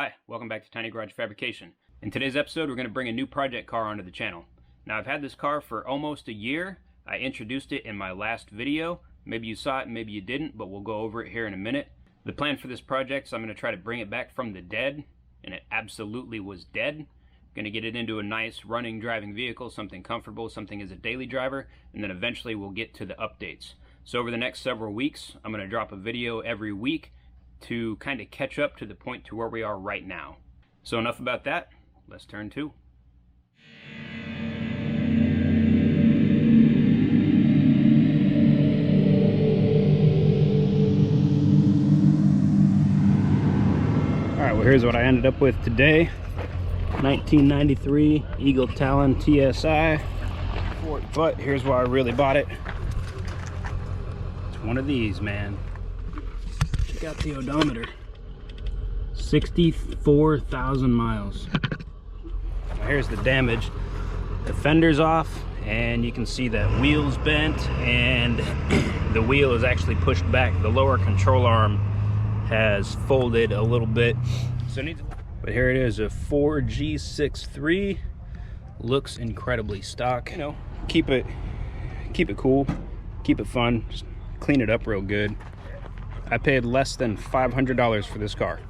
Hi, welcome back to Tiny Garage Fabrication. In today's episode, we're going to bring a new project car onto the channel. Now, I've had this car for almost a year. I introduced it in my last video. Maybe you saw it, maybe you didn't, but we'll go over it here in a minute. The plan for this project is I'm going to try to bring it back from the dead, and it absolutely was dead. Going to get it into a nice running, driving vehicle, something comfortable, something as a daily driver, and then eventually we'll get to the updates. So over the next several weeks, I'm going to drop a video every week to kind of catch up to the point to where we are right now. So enough about that, let's turn to. Alright, well here's what I ended up with today. 1993 Eagle Talon TSi. But here's why I really bought it. It's one of these, man. Check out the odometer. 64,000 miles. Now here's the damage. The fender's off, and you can see that wheel's bent, and the wheel is actually pushed back. The lower control arm has folded a little bit. So but here it is, a 4G63. Looks incredibly stock. You know, keep it cool, keep it fun, just clean it up real good. I paid less than $500 for this car.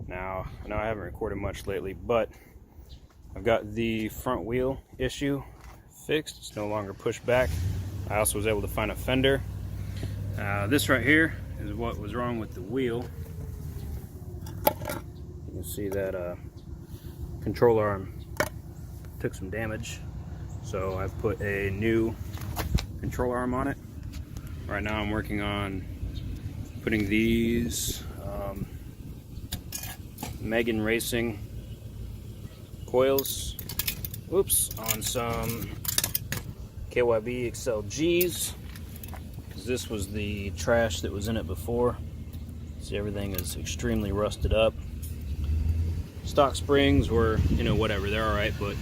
Now, I know I haven't recorded much lately, but I've got the front wheel issue fixed. It's no longer pushed back. I also was able to find a fender. This right here is what was wrong with the wheel. You can see that control arm took some damage. So I've put a new control arm on it. Right now I'm working on putting these Megan Racing coils, on some KYB XLGs, because this was the trash that was in it before. See, everything is extremely rusted up. Stock springs were, you know, whatever, they're alright, but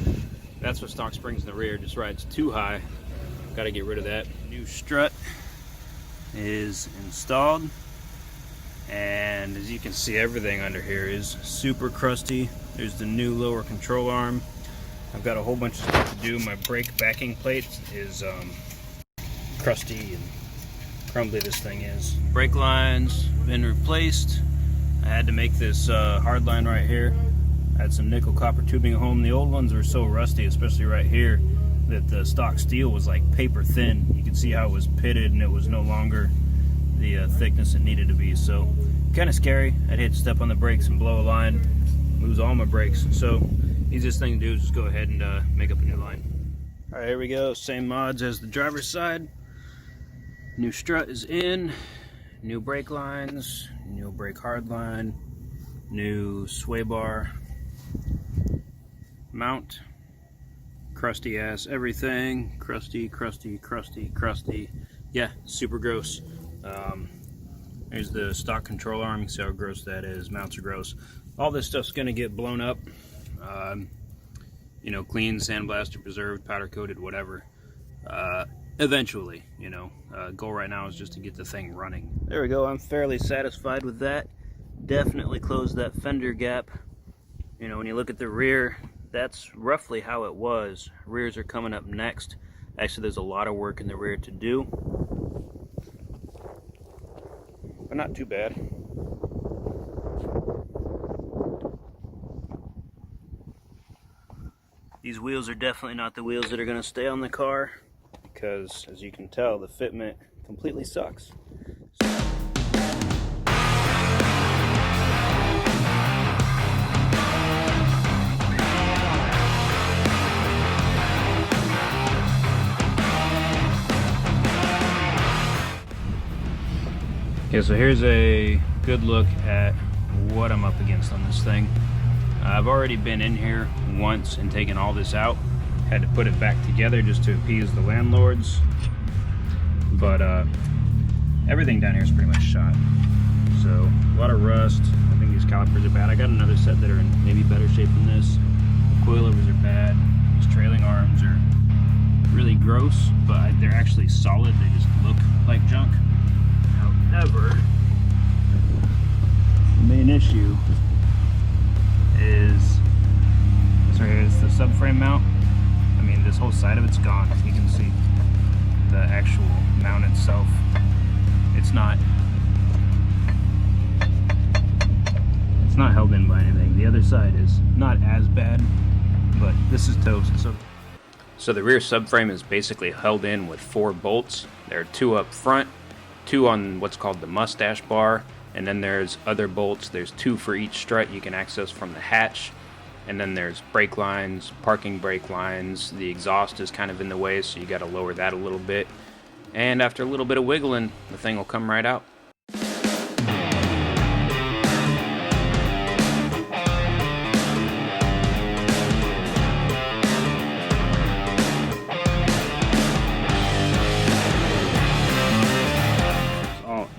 that's what stock springs in the rear just rides too high. Got to get rid of that. New strut is installed, and as you can see, everything under here is super crusty. There's the new lower control arm. I've got a whole bunch of stuff to do. My brake backing plate is crusty and crumbly this thing is. Brake lines been replaced. I had to make this hard line right here. I had some nickel copper tubing at home. The old ones were so rusty, especially right here, that the stock steel was like paper thin. You can see how it was pitted, and it was no longer the thickness it needed to be. So kind of scary. I'd hate to step on the brakes and blow a line, lose all my brakes. So easiest thing to do is just go ahead and make up a new line. All right, here we go. Same mods as the driver's side. New strut is in, new brake lines, new brake hard line, new sway bar mount. Crusty ass everything. Crusty. Yeah, super gross. There's the stock control arm. You can see how gross that is. Mounts are gross. All this stuff's gonna get blown up. You know, clean, sandblasted, preserved, powder coated, whatever. Eventually, you know. Goal right now is just to get the thing running. There we go. I'm fairly satisfied with that. Definitely closed that fender gap. You know, when you look at the rear, that's roughly how it was. Rears are coming up next. Actually, there's a lot of work in the rear to do, but not too bad. These wheels are definitely not the wheels that are going to stay on the car, because as you can tell, the fitment completely sucks. Okay, so here's a good look at what I'm up against on this thing. I've already been in here once and taken all this out. Had to put it back together just to appease the landlords. But everything down here is pretty much shot. So a lot of rust. I think these calipers are bad. I got another set that are in maybe better shape than this. The coilovers are bad. These trailing arms are really gross, but they're actually solid. They just look like junk. However, the main issue this whole side of it's gone. You can see the actual mount itself. It's not held in by anything. The other side is not as bad, but this is toast. So the rear subframe is basically held in with 4 bolts. There are 2 up front, 2 on what's called the mustache bar, and then there's other bolts. There's 2 for each strut you can access from the hatch. And then there's brake lines, parking brake lines. The exhaust is kind of in the way, so you got to lower that a little bit. And after a little bit of wiggling, the thing will come right out.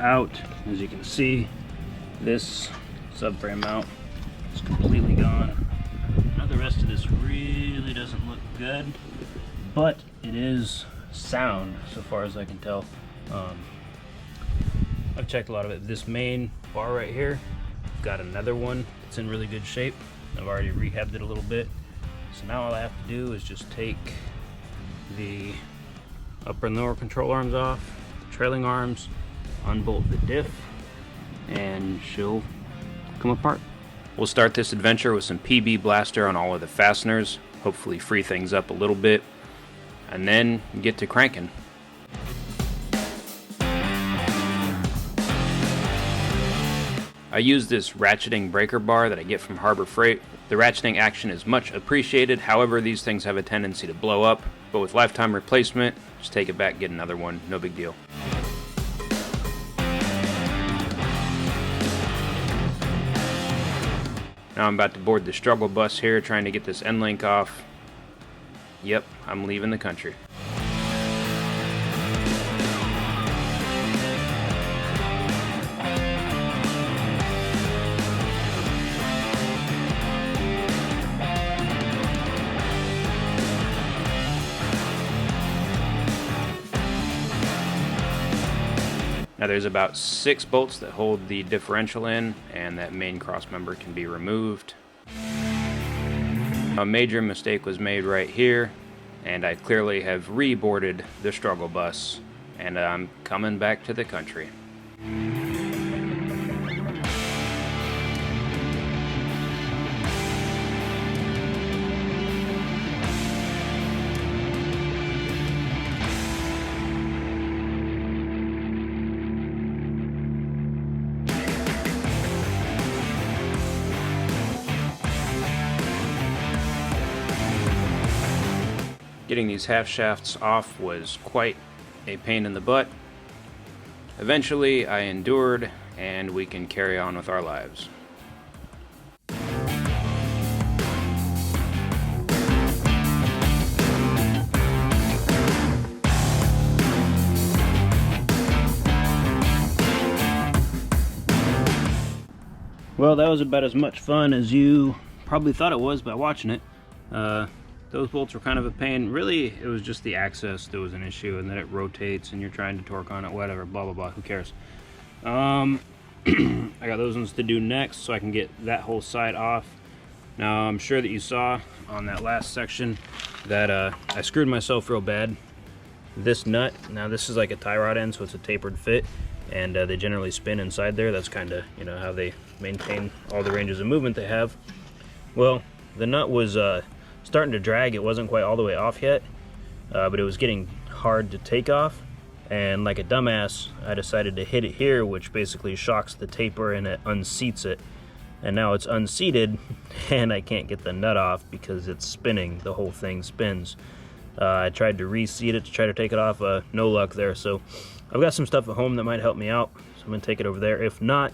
Out, as you can see, this subframe mount is completely gone. Now the rest of this really doesn't look good, but it is sound so far as I can tell. I've checked a lot of it. This main bar right here, I've got another one. It's in really good shape. I've already rehabbed it a little bit. So now all I have to do is just take the upper and lower control arms off, trailing arms, unbolt the diff, and she'll come apart. We'll start this adventure with some PB Blaster on all of the fasteners, hopefully free things up a little bit, and then get to cranking. I use this ratcheting breaker bar that I get from Harbor Freight. The ratcheting action is much appreciated, however these things have a tendency to blow up, but with lifetime replacement, just take it back, get another one, no big deal. Now I'm about to board the struggle bus here, trying to get this end link off. Yep, I'm leaving the country. Now there's about 6 bolts that hold the differential in, and that main cross member can be removed. A major mistake was made right here, and I clearly have reboarded the struggle bus, and I'm coming back to the country. Getting these half shafts off was quite a pain in the butt. Eventually, I endured, and we can carry on with our lives. Well, that was about as much fun as you probably thought it was by watching it. Those bolts were kind of a pain. Really, it was just the access that was an issue, and then it rotates and you're trying to torque on it, whatever, blah, blah, blah, who cares? I got those ones to do next so I can get that whole side off. Now, I'm sure that you saw on that last section that I screwed myself real bad. This nut, now this is like a tie rod end, so it's a tapered fit, and they generally spin inside there. That's kind of, you know, how they maintain all the ranges of movement they have. Well, the nut was starting to drag. It wasn't quite all the way off yet, but it was getting hard to take off, and like a dumbass I decided to hit it here, which basically shocks the taper and it unseats it, and now it's unseated and I can't get the nut off because it's spinning. The whole thing spins. I tried to reseat it to try to take it off, no luck there. So I've got some stuff at home that might help me out, so I'm gonna take it over there. If not,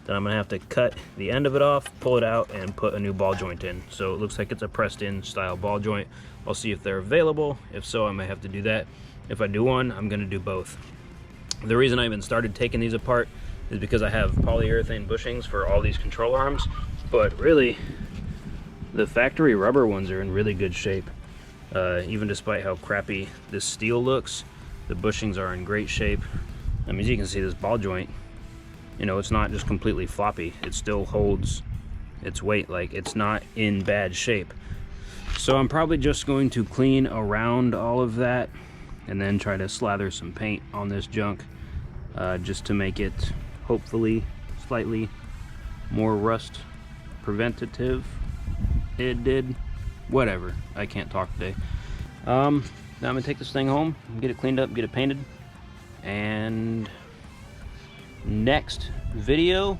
then I'm gonna have to cut the end of it off, pull it out, and put a new ball joint in. So it looks like it's a pressed in style ball joint. I'll see if they're available. If so, I may have to do that. If I do one, I'm gonna do both. The reason I even started taking these apart is because I have polyurethane bushings for all these control arms, but really the factory rubber ones are in really good shape. Even despite how crappy this steel looks, the bushings are in great shape. I mean, as you can see, this ball joint, you know, it's not just completely floppy. It still holds its weight. Like, it's not in bad shape. So I'm probably just going to clean around all of that and then try to slather some paint on this junk just to make it hopefully slightly more rust preventative. It did. Whatever. I can't talk today. Now I'm gonna take this thing home, get it cleaned up, get it painted, and next video,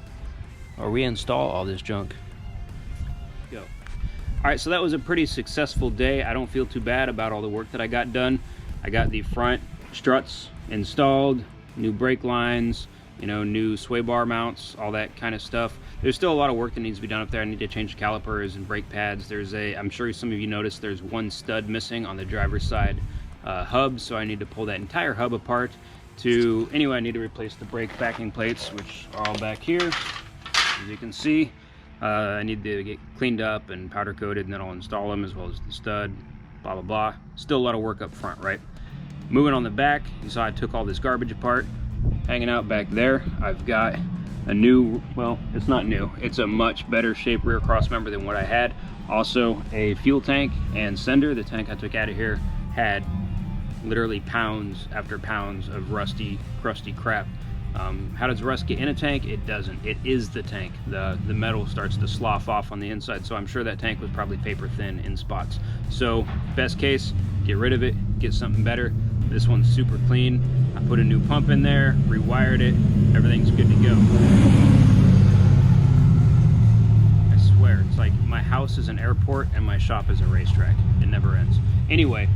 or reinstall all this junk. Go. All right, so that was a pretty successful day. I don't feel too bad about all the work that I got done. I got the front struts installed, new brake lines, you know, new sway bar mounts, all that kind of stuff. There's still a lot of work that needs to be done up there. I need to change calipers and brake pads. There's I'm sure some of you noticed there's one stud missing on the driver's side hub, so I need to pull that entire hub apart. Anyway, I need to replace the brake backing plates, which are all back here, as you can see. I need to get cleaned up and powder coated, and then I'll install them, as well as the stud, blah, blah, blah. Still a lot of work up front, right? Moving on the back, you saw I took all this garbage apart. Hanging out back there, I've got a new, well, it's not new, it's a much better shaped rear cross member than what I had. Also a fuel tank and sender. The tank I took out of here had literally pounds after pounds of rusty, crusty crap. How does rust get in a tank? It doesn't. It is the tank. The metal starts to slough off on the inside, so I'm sure that tank was probably paper thin in spots. So best case, get rid of it, get something better. This one's super clean. I put a new pump in there, rewired it, everything's good to go. I swear, it's like my house is an airport and my shop is a racetrack. It never ends. Anyway,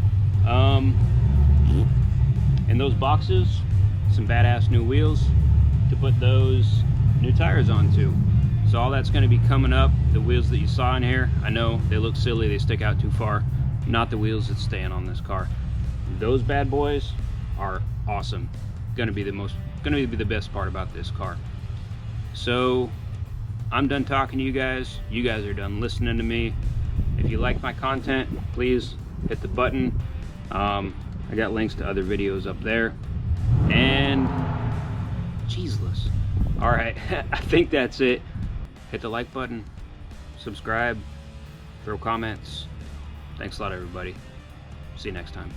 in those boxes, some badass new wheels to put those new tires onto. So all that's gonna be coming up. The wheels that you saw in here, I know they look silly, they stick out too far. Not the wheels that's staying on this car. Those bad boys are awesome. Gonna be the best part about this car. So I'm done talking to you guys. You guys are done listening to me. If you like my content, please hit the button. I got links to other videos up there. And cheeseless. All right, I think that's it. Hit the like button, subscribe, throw comments. Thanks a lot, everybody. See you next time.